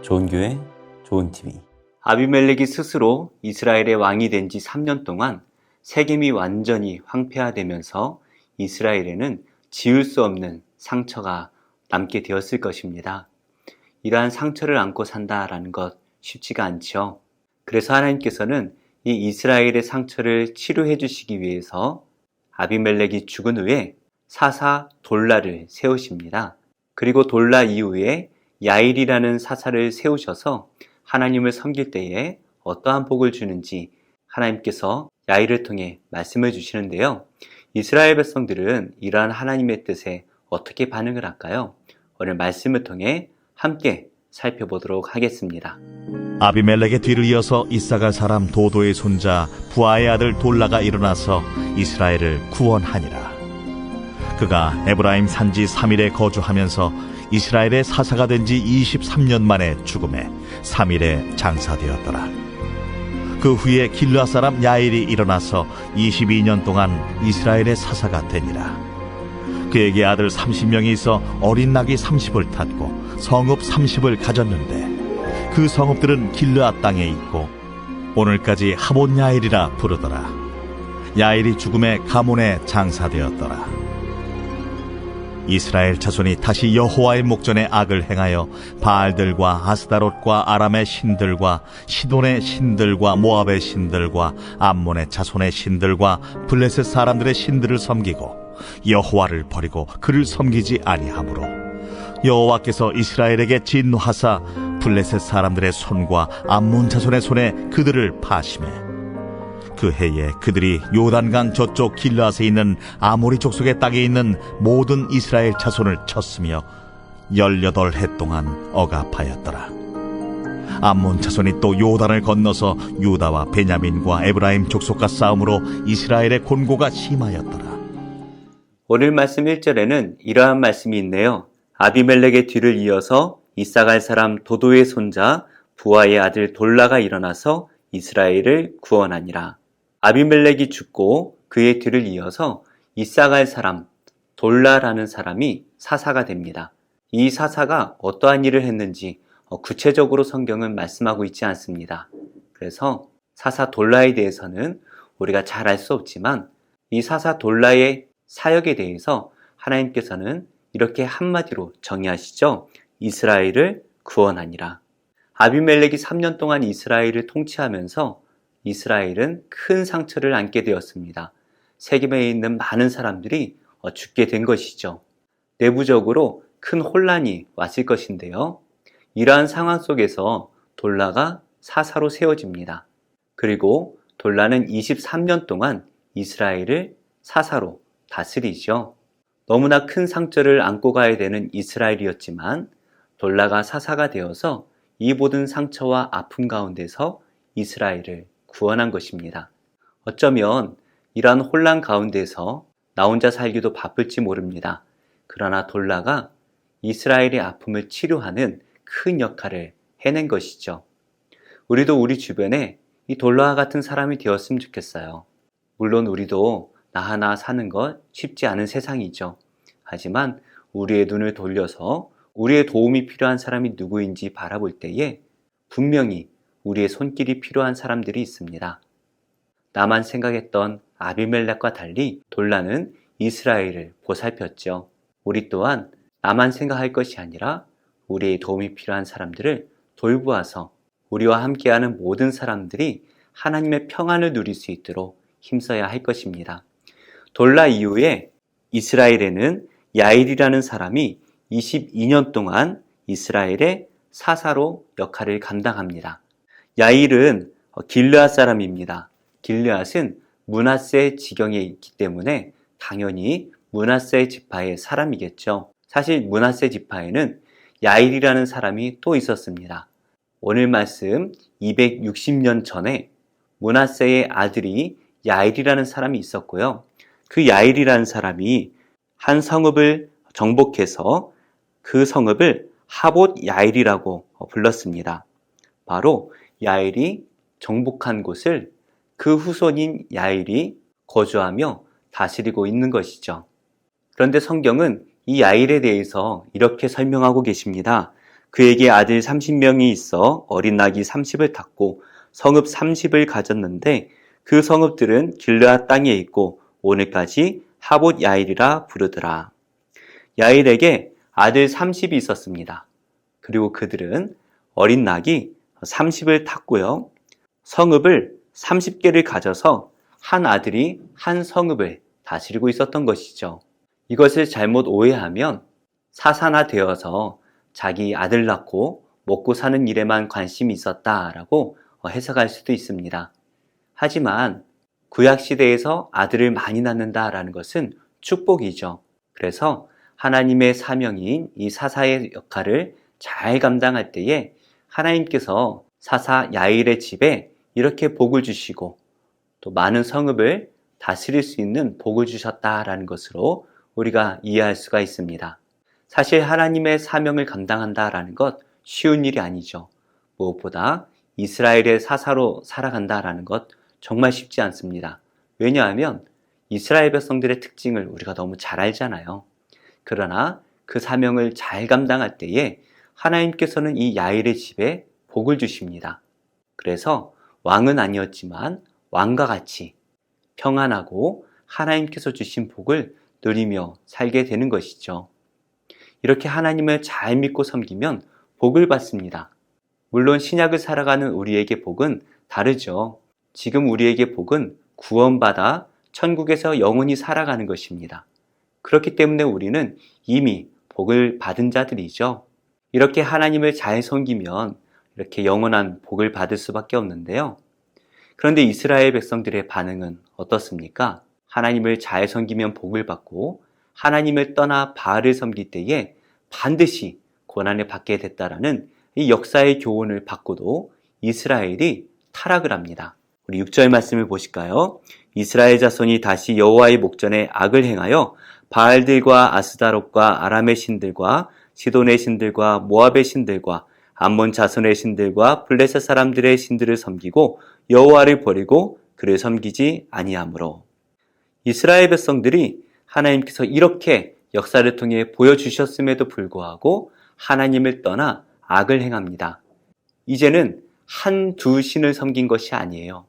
좋은 교회, 좋은 TV. 아비멜렉이 스스로 이스라엘의 왕이 된 지 3년 동안 세겜이 완전히 황폐화되면서 이스라엘에는 지울 수 없는 상처가 남게 되었을 것입니다. 이러한 상처를 안고 산다라는 것 쉽지가 않죠. 그래서 하나님께서는 이 이스라엘의 상처를 치료해 주시기 위해서 아비멜렉이 죽은 후에 사사 돌라를 세우십니다. 그리고 돌라 이후에 야일이라는 사사를 세우셔서 하나님을 섬길 때에 어떠한 복을 주는지 하나님께서 야일을 통해 말씀해 주시는데요. 이스라엘 백성들은 이러한 하나님의 뜻에 어떻게 반응을 할까요? 오늘 말씀을 통해 함께 살펴보도록 하겠습니다. 아비멜렉의 뒤를 이어서 이사갈 사람 도도의 손자 부아의 아들 돌라가 일어나서 이스라엘을 구원하니라. 그가 에브라임 산지 3일에 거주하면서 이스라엘의 사사가 된 지 23년 만에 죽음에 3일에 장사되었더라. 그 후에 길르앗 사람 야일이 일어나서 22년 동안 이스라엘의 사사가 되니라. 그에게 아들 30명이 있어 어린 낙이 30을 탔고 성읍 30을 가졌는데 그 성읍들은 길르앗 땅에 있고 오늘까지 하봇 야일이라 부르더라. 야일이 죽음에 가몬에 장사되었더라. 이스라엘 자손이 다시 여호와의 목전에 악을 행하여 바알들과 아스다롯과 아람의 신들과 시돈의 신들과 모압의 신들과 암몬의 자손의 신들과 블레셋 사람들의 신들을 섬기고 여호와를 버리고 그를 섬기지 아니하므로 여호와께서 이스라엘에게 진노하사 블레셋 사람들의 손과 암몬 자손의 손에 그들을 파심해 그 해에 그들이 요단강 저쪽 길르앗에 있는 아모리 족속의 땅에 있는 모든 이스라엘 자손을 쳤으며 18해 동안 억압하였더라. 암몬 자손이 또 요단을 건너서 유다와 베냐민과 에브라임 족속과 싸움으로 이스라엘의 곤고가 심하였더라. 오늘 말씀 1절에는 이러한 말씀이 있네요. 아비멜렉의 뒤를 이어서 이사갈 사람 도도의 손자 부아의 아들 돌라가 일어나서 이스라엘을 구원하니라. 아비멜렉이 죽고 그의 뒤를 이어서 이사갈 사람 돌라라는 사람이 사사가 됩니다. 이 사사가 어떠한 일을 했는지 구체적으로 성경은 말씀하고 있지 않습니다. 그래서 사사 돌라에 대해서는 우리가 잘 알 수 없지만 이 사사 돌라의 사역에 대해서 하나님께서는 이렇게 한마디로 정의하시죠. 이스라엘을 구원하니라. 아비멜렉이 3년 동안 이스라엘을 통치하면서 이스라엘은 큰 상처를 안게 되었습니다. 세겜에 있는 많은 사람들이 죽게 된 것이죠. 내부적으로 큰 혼란이 왔을 것인데요. 이러한 상황 속에서 돌라가 사사로 세워집니다. 그리고 돌라는 23년 동안 이스라엘을 사사로 다스리죠. 너무나 큰 상처를 안고 가야 되는 이스라엘이었지만 돌라가 사사가 되어서 이 모든 상처와 아픔 가운데서 이스라엘을 구원한 것입니다. 어쩌면 이러한 혼란 가운데서 나 혼자 살기도 바쁠지 모릅니다. 그러나 돌라가 이스라엘의 아픔을 치료하는 큰 역할을 해낸 것이죠. 우리도 우리 주변에 이 돌라와 같은 사람이 되었으면 좋겠어요. 물론 우리도 나 하나 사는 것 쉽지 않은 세상이죠. 하지만 우리의 눈을 돌려서 우리의 도움이 필요한 사람이 누구인지 바라볼 때에 분명히 우리의 손길이 필요한 사람들이 있습니다. 나만 생각했던 아비멜렉과 달리 돌라는 이스라엘을 보살폈죠. 우리 또한 나만 생각할 것이 아니라 우리의 도움이 필요한 사람들을 돌보아서 우리와 함께하는 모든 사람들이 하나님의 평안을 누릴 수 있도록 힘써야 할 것입니다. 돌라 이후에 이스라엘에는 야일이라는 사람이 22년 동안 이스라엘의 사사로 역할을 감당합니다. 야일은 길르앗 사람입니다. 길르앗은 므낫세 지경에 있기 때문에 당연히 므낫세 지파의 사람이겠죠. 사실 므낫세 지파에는 야일이라는 사람이 또 있었습니다. 오늘 말씀 260년 전에 므낫세의 아들이 야일이라는 사람이 있었고요. 그 야일이라는 사람이 한 성읍을 정복해서 그 성읍을 하봇 야일이라고 불렀습니다. 바로 야일이 정복한 곳을 그 후손인 야일이 거주하며 다스리고 있는 것이죠. 그런데 성경은 이 야일에 대해서 이렇게 설명하고 계십니다. 그에게 아들 30명이 있어 어린 낙이 30을 탔고 성읍 30을 가졌는데 그 성읍들은 길르앗 땅에 있고 오늘까지 하봇 야일이라 부르더라. 야일에게 아들 30이 있었습니다. 그리고 그들은 어린 낙이 30을 탔고요. 성읍을 30개를 가져서 한 아들이 한 성읍을 다스리고 있었던 것이죠. 이것을 잘못 오해하면 사산화되어서 자기 아들 낳고 먹고 사는 일에만 관심이 있었다라고 해석할 수도 있습니다. 하지만 구약시대에서 아들을 많이 낳는다라는 것은 축복이죠. 그래서 하나님의 사명인 이 사사의 역할을 잘 감당할 때에 하나님께서 사사 야일의 집에 이렇게 복을 주시고 또 많은 성읍을 다스릴 수 있는 복을 주셨다라는 것으로 우리가 이해할 수가 있습니다. 사실 하나님의 사명을 감당한다라는 것 쉬운 일이 아니죠. 무엇보다 이스라엘의 사사로 살아간다라는 것 정말 쉽지 않습니다. 왜냐하면 이스라엘 백성들의 특징을 우리가 너무 잘 알잖아요. 그러나 그 사명을 잘 감당할 때에 하나님께서는 이 야일의 집에 복을 주십니다. 그래서 왕은 아니었지만 왕과 같이 평안하고 하나님께서 주신 복을 누리며 살게 되는 것이죠. 이렇게 하나님을 잘 믿고 섬기면 복을 받습니다. 물론 신약을 살아가는 우리에게 복은 다르죠. 지금 우리에게 복은 구원받아 천국에서 영원히 살아가는 것입니다. 그렇기 때문에 우리는 이미 복을 받은 자들이죠. 이렇게 하나님을 잘 섬기면 이렇게 영원한 복을 받을 수밖에 없는데요. 그런데 이스라엘 백성들의 반응은 어떻습니까? 하나님을 잘 섬기면 복을 받고 하나님을 떠나 바알을 섬길 때에 반드시 고난을 받게 됐다라는 이 역사의 교훈을 받고도 이스라엘이 타락을 합니다. 우리 6절 말씀을 보실까요? 이스라엘 자손이 다시 여호와의 목전에 악을 행하여 바알들과 아스다롯과 아람의 신들과 시돈의 신들과 모압의 신들과 암몬 자손의 신들과 블레셋 사람들의 신들을 섬기고 여호와를 버리고 그를 섬기지 아니하므로. 이스라엘 백성들이 하나님께서 이렇게 역사를 통해 보여주셨음에도 불구하고 하나님을 떠나 악을 행합니다. 이제는 한두 신을 섬긴 것이 아니에요.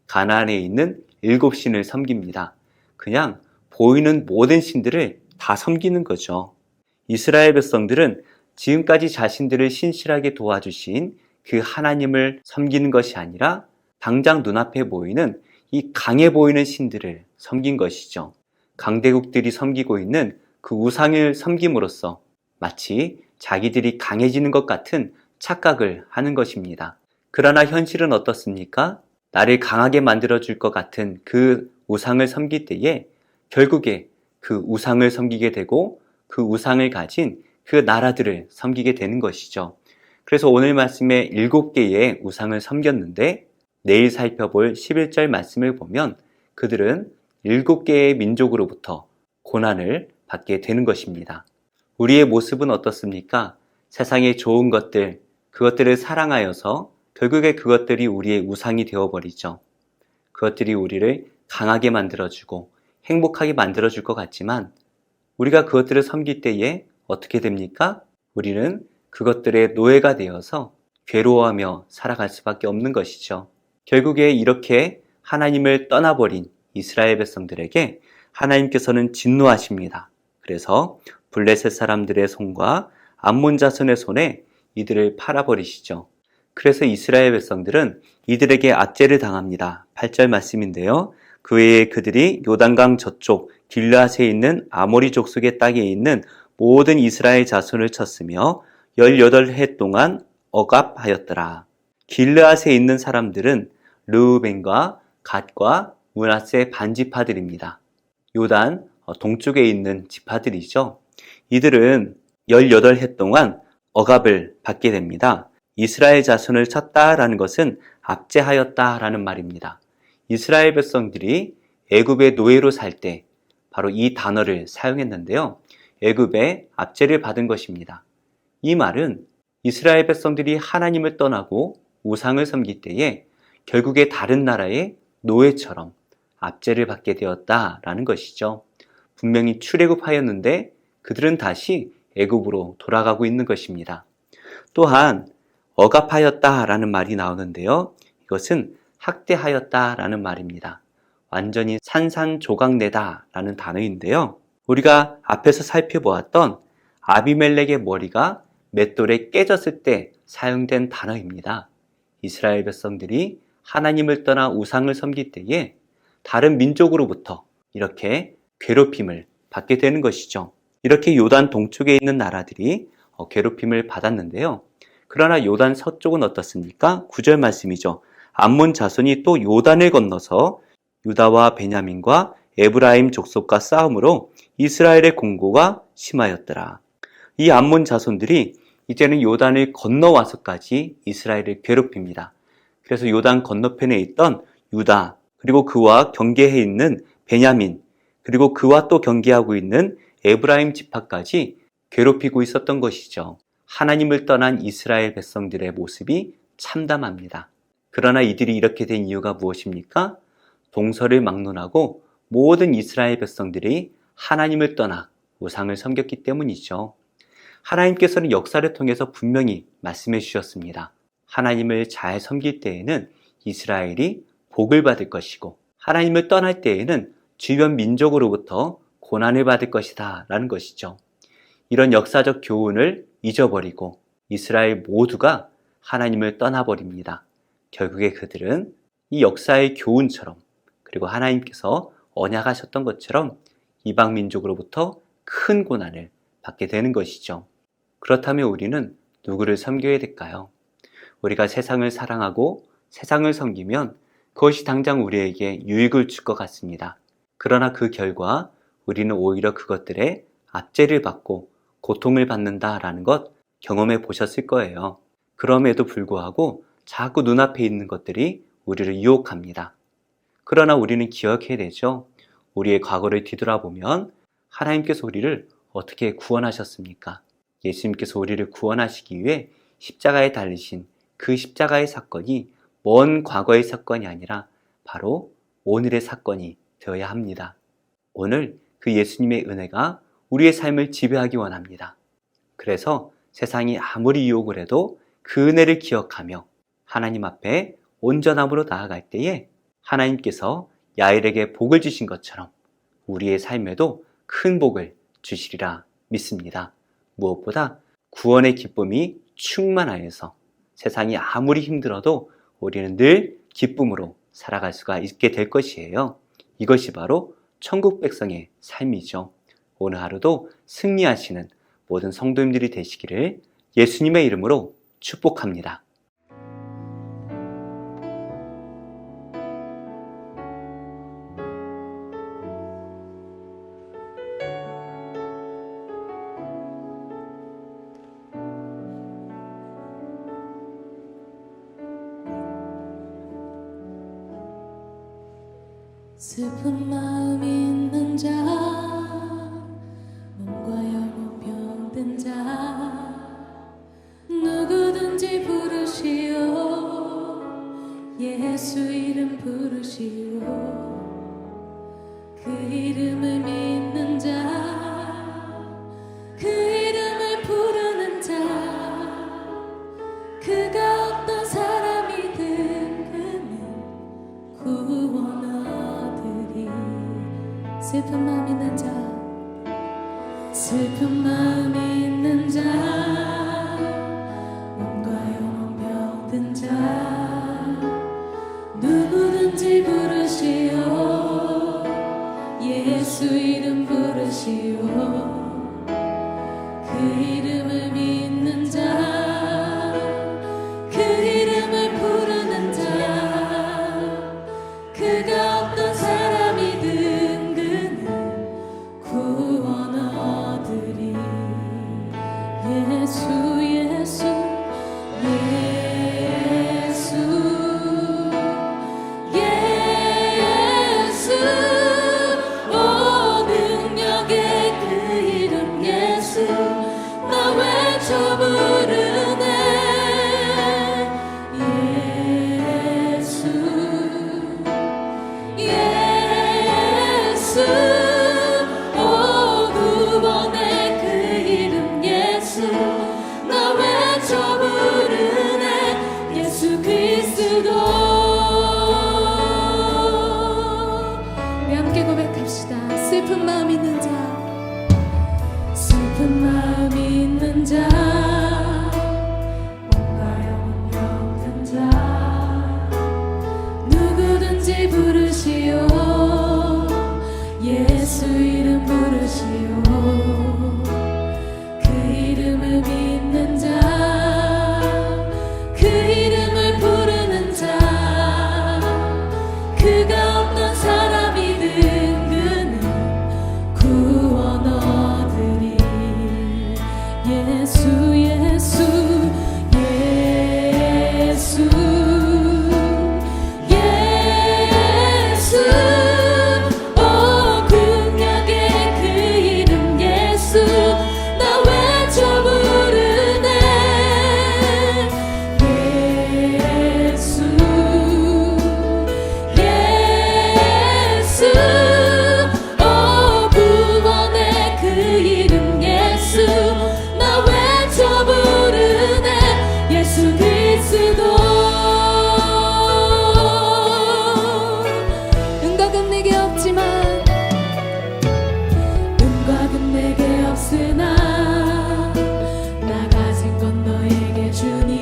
가나안에 있는 7신을 섬깁니다. 그냥 보이는 모든 신들을 다 섬기는 거죠. 이스라엘 백성들은 지금까지 자신들을 신실하게 도와주신 그 하나님을 섬기는 것이 아니라 당장 눈앞에 보이는 이 강해 보이는 신들을 섬긴 것이죠. 강대국들이 섬기고 있는 그 우상을 섬김으로써 마치 자기들이 강해지는 것 같은 착각을 하는 것입니다. 그러나 현실은 어떻습니까? 나를 강하게 만들어줄 것 같은 그 우상을 섬길 때에 결국에 그 우상을 섬기게 되고 그 우상을 가진 그 나라들을 섬기게 되는 것이죠. 그래서 오늘 말씀에 7개의 우상을 섬겼는데 내일 살펴볼 11절 말씀을 보면 그들은 7개의 민족으로부터 고난을 받게 되는 것입니다. 우리의 모습은 어떻습니까? 세상의 좋은 것들, 그것들을 사랑하여서 결국에 그것들이 우리의 우상이 되어버리죠. 그것들이 우리를 강하게 만들어주고 행복하게 만들어줄 것 같지만 우리가 그것들을 섬길 때에 어떻게 됩니까? 우리는 그것들의 노예가 되어서 괴로워하며 살아갈 수밖에 없는 것이죠. 결국에 이렇게 하나님을 떠나버린 이스라엘 백성들에게 하나님께서는 진노하십니다. 그래서 블레셋 사람들의 손과 암몬 자손의 손에 이들을 팔아버리시죠. 그래서 이스라엘 백성들은 이들에게 압제를 당합니다. 8절 말씀인데요. 그 외에 그들이 요단강 저쪽 길르앗에 있는 아모리 족속의 땅에 있는 모든 이스라엘 자손을 쳤으며 18해 동안 억압하였더라. 길르앗에 있는 사람들은 르우벤과 갓과 므낫세 반지파들입니다. 요단 동쪽에 있는 지파들이죠. 이들은 18해 동안 억압을 받게 됩니다. 이스라엘 자손을 쳤다라는 것은 압제하였다라는 말입니다. 이스라엘 백성들이 애굽의 노예로 살 때 바로 이 단어를 사용했는데요. 애굽의 압제를 받은 것입니다. 이 말은 이스라엘 백성들이 하나님을 떠나고 우상을 섬길 때에 결국에 다른 나라의 노예처럼 압제를 받게 되었다라는 것이죠. 분명히 출애굽하였는데 그들은 다시 애굽으로 돌아가고 있는 것입니다. 또한 억압하였다라는 말이 나오는데요. 이것은 학대하였다라는 말입니다. 완전히 산산조각내다라는 단어인데요. 우리가 앞에서 살펴보았던 아비멜렉의 머리가 맷돌에 깨졌을 때 사용된 단어입니다. 이스라엘 백성들이 하나님을 떠나 우상을 섬길 때에 다른 민족으로부터 이렇게 괴롭힘을 받게 되는 것이죠. 이렇게 요단 동쪽에 있는 나라들이 괴롭힘을 받았는데요. 그러나 요단 서쪽은 어떻습니까? 9절 말씀이죠. 암몬 자손이 또 요단을 건너서 유다와 베냐민과 에브라임 족속과 싸움으로 이스라엘의 공고가 심하였더라. 이 암몬 자손들이 이제는 요단을 건너와서까지 이스라엘을 괴롭힙니다. 그래서 요단 건너편에 있던 유다, 그리고 그와 경계해 있는 베냐민, 그리고 그와 또 경계하고 있는 에브라임 지파까지 괴롭히고 있었던 것이죠. 하나님을 떠난 이스라엘 백성들의 모습이 참담합니다. 그러나 이들이 이렇게 된 이유가 무엇입니까? 동서를 막론하고 모든 이스라엘 백성들이 하나님을 떠나 우상을 섬겼기 때문이죠. 하나님께서는 역사를 통해서 분명히 말씀해 주셨습니다. 하나님을 잘 섬길 때에는 이스라엘이 복을 받을 것이고 하나님을 떠날 때에는 주변 민족으로부터 고난을 받을 것이다 라는 것이죠. 이런 역사적 교훈을 잊어버리고 이스라엘 모두가 하나님을 떠나버립니다. 결국에 그들은 이 역사의 교훈처럼 그리고 하나님께서 언약하셨던 것처럼 이방 민족으로부터 큰 고난을 받게 되는 것이죠. 그렇다면 우리는 누구를 섬겨야 될까요? 우리가 세상을 사랑하고 세상을 섬기면 그것이 당장 우리에게 유익을 줄 것 같습니다. 그러나 그 결과 우리는 오히려 그것들에 압제를 받고 고통을 받는다라는 것 경험해 보셨을 거예요. 그럼에도 불구하고 자꾸 눈앞에 있는 것들이 우리를 유혹합니다. 그러나 우리는 기억해야 되죠. 우리의 과거를 뒤돌아보면 하나님께서 우리를 어떻게 구원하셨습니까? 예수님께서 우리를 구원하시기 위해 십자가에 달리신 그 십자가의 사건이 먼 과거의 사건이 아니라 바로 오늘의 사건이 되어야 합니다. 오늘 그 예수님의 은혜가 우리의 삶을 지배하기 원합니다. 그래서 세상이 아무리 유혹을 해도 그 은혜를 기억하며 하나님 앞에 온전함으로 나아갈 때에 하나님께서 야일에게 복을 주신 것처럼 우리의 삶에도 큰 복을 주시리라 믿습니다. 무엇보다 구원의 기쁨이 충만하여서 세상이 아무리 힘들어도 우리는 늘 기쁨으로 살아갈 수가 있게 될 것이에요. 이것이 바로 천국 백성의 삶이죠. 오늘 하루도 승리하시는 모든 성도님들이 되시기를 예수님의 이름으로 축복합니다. 슬픈 마음 있는 자, 몸과 영혼 병든 자, 누구든지 부르시오. 예수 이름 부르시오. 그 이름을 믿는 자, 그 이름을 부르는 자, 그가 어떤 사람이든 그는 구원 슬픈 마음 있는 자, 슬픈 마음 있는 자, 몸과 영혼 병든 자, 누구든지 부르시오. 예수 이름 부르시오. 그 이름을 믿는 자, 그 이름을 부르는 자, 그가 어떤 사람이든 구원 얻으리. 예수 예수 예수 예수 오 능력의 그 깊은 마음이 있는 자 뭔가 영혼 없는 자 누구든지 부르시오 예수 이름 부르시오 그 이름을 믿는 자 그 이름을 부르는 자 그가 없는 사람이든 그는 구원 얻으리 예수 예수 예수 예수 오 긍휼의 그 이름 예수 나 외쳐 부르네 예수 예수 오 구원의 그 이름 예수 나 외쳐 부르네 예수 그리스도 은곽은 내게 없지만 은곽은 내게 없으나 나 가진 건 너에게 주니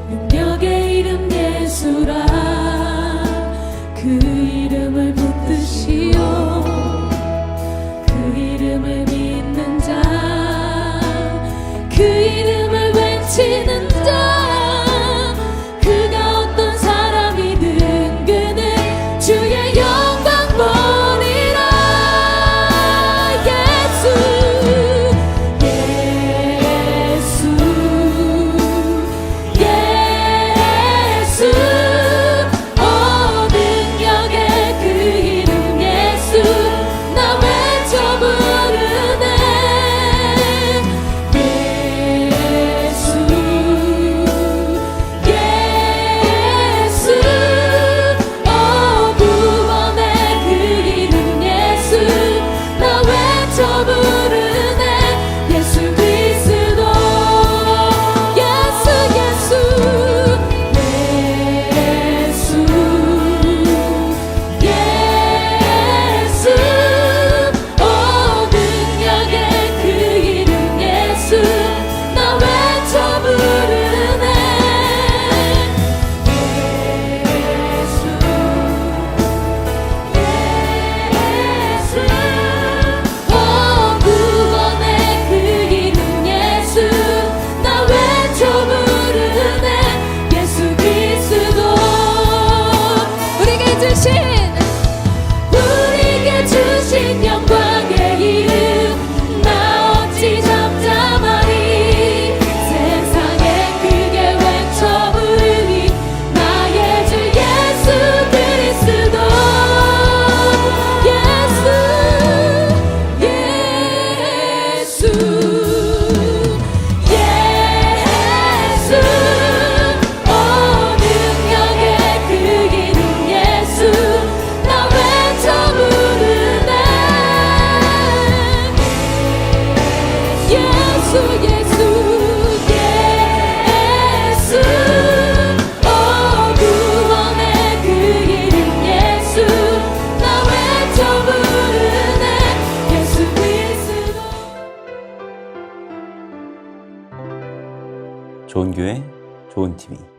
능력의 이름 예수라 그 이름을 붙드시오 그 이름을 믿는 자 그 이름을 외치는 자 그가 어떤 사람이든 그는 주의 영광 보리라 예수 예수 예수 오 능력의 그 이름 예수 나 외쳐 부르네 예수 예수 오 구원의 그 이름 예수 나 외쳐 부르네 예수 그리스도 예수 예수 예수 오 능력의 그 이름 예수 나 외쳐 부르네 예수 예수 오 구원의 그 이름 예수 나 외쳐 부르네 예수 그리스도 우리에게 주신 영광의 이름 나 어찌 잠잠하리 세상에 크게 외쳐 부르니 나의 주 예수 그리스도 예수 예수 예수 오 능력의 그 이름 예수 나 외쳐 부르네 예수 예수 예수 오 구원의 그 이름 예수 나 외쳐 부르네 예수 그리스도 좋은 교회, 좋은 TV.